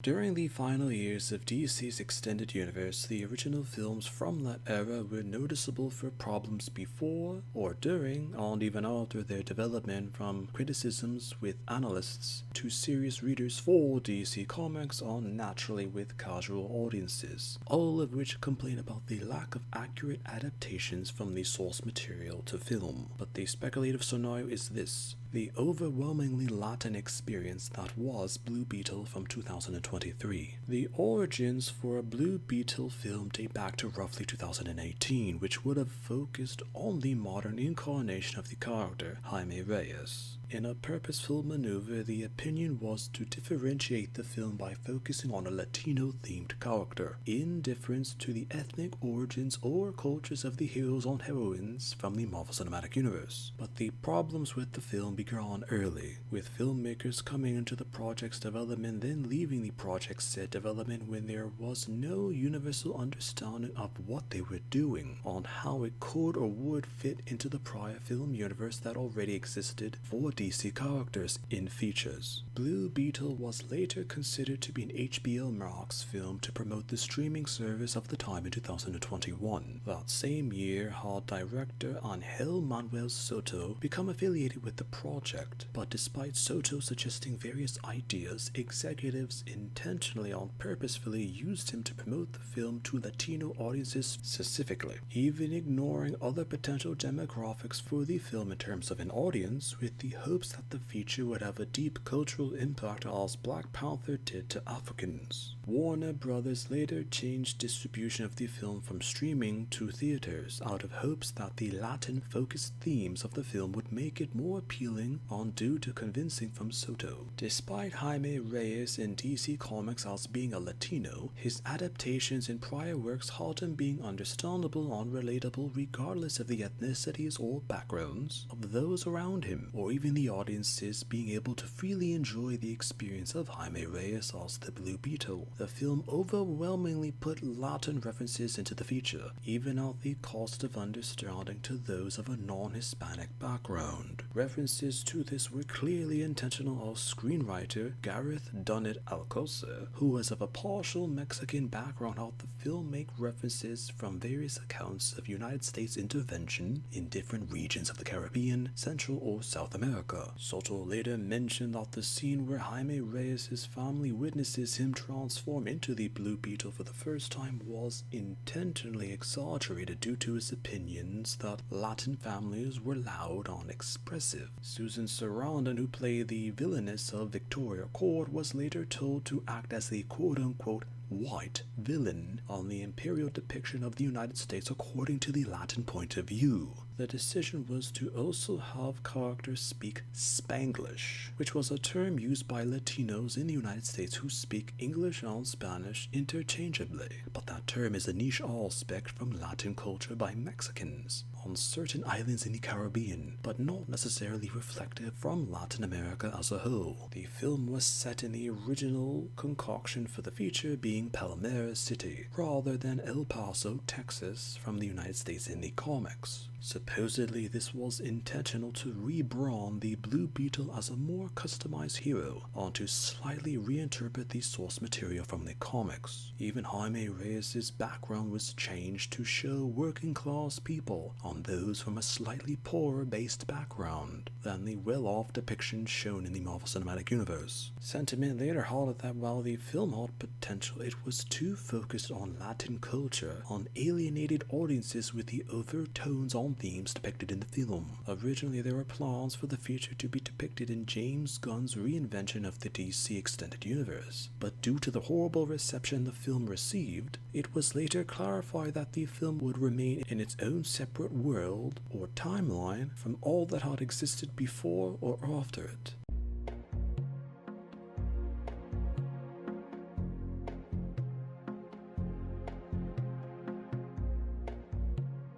During the final years of DC's extended universe, the original films from that era were noticeable for problems before or during and even after their development, from criticisms with analysts to serious readers for DC Comics and naturally with casual audiences, all of which complain about the lack of accurate adaptations from the source material to film. But the speculative scenario is this: the overwhelmingly Latin experience that was Blue Beetle from 2023. The origins for a Blue Beetle film date back to roughly 2018, which would have focused on the modern incarnation of the character, Jaime Reyes. In a purposeful maneuver, the opinion was to differentiate the film by focusing on a Latino-themed character, in difference to the ethnic origins or cultures of the heroes and heroines from the Marvel Cinematic Universe. But the problems with the film began early, with filmmakers coming into the project's development then leaving the project's set development when there was no universal understanding of what they were doing, on how it could or would fit into the prior film universe that already existed for DC characters in features. Blue Beetle was later considered to be an HBO Max film to promote the streaming service of the time in 2021. That same year had director Angel Manuel Soto become affiliated with the project, but despite Soto suggesting various ideas, executives intentionally and purposefully used him to promote the film to Latino audiences specifically, even ignoring other potential demographics for the film in terms of an audience, with the hopes that the feature would have a deep cultural impact as Black Panther did to Africans. Warner Brothers later changed distribution of the film from streaming to theaters out of hopes that the Latin-focused themes of the film would make it more appealing and due to convincing from Soto. Despite Jaime Reyes in DC Comics as being a Latino, his adaptations in prior works had him being understandable and relatable regardless of the ethnicities or backgrounds of those around him, or even the audiences being able to freely enjoy the experience of Jaime Reyes as the Blue Beetle. The film overwhelmingly put Latin references into the feature, even at the cost of understanding to those of a non-Hispanic background. References to this were clearly intentional as screenwriter Gareth Dunnett Alcocer, who was of a partial Mexican background, had the film make references from various accounts of United States intervention in different regions of the Caribbean, Central or South America. Soto later mentioned that the scene where Jaime Reyes' family witnesses him transform into the Blue Beetle for the first time was intentionally exaggerated due to his opinions that Latin families were loud and expressive. Susan Sarandon, who played the villainess of Victoria Court, was later told to act as the quote-unquote white villain on the imperial depiction of the United States according to the Latin point of view. The decision was to also have characters speak Spanglish, which was a term used by Latinos in the United States who speak English and Spanish interchangeably, but that term is a niche aspect from Latin culture by Mexicans on certain islands in the Caribbean, but not necessarily reflective from Latin America as a whole. The film was set in the original concoction for the feature being Palmera City, rather than El Paso, Texas, from the United States in the comics. Supposedly, this was intentional to rebrand the Blue Beetle as a more customized hero, and to slightly reinterpret the source material from the comics. Even Jaime Reyes' background was changed to show working-class people and those from a slightly poorer-based background than the well-off depictions shown in the Marvel Cinematic Universe. Sentiment later halted that while the film had potential, it was too focused on Latin culture and alienated audiences with the overtones on themes depicted in the film. Originally, there were plans for the feature to be depicted in James Gunn's reinvention of the DC Extended Universe, but due to the horrible reception the film received, it was later clarified that the film would remain in its own separate world or timeline from all that had existed before or after it.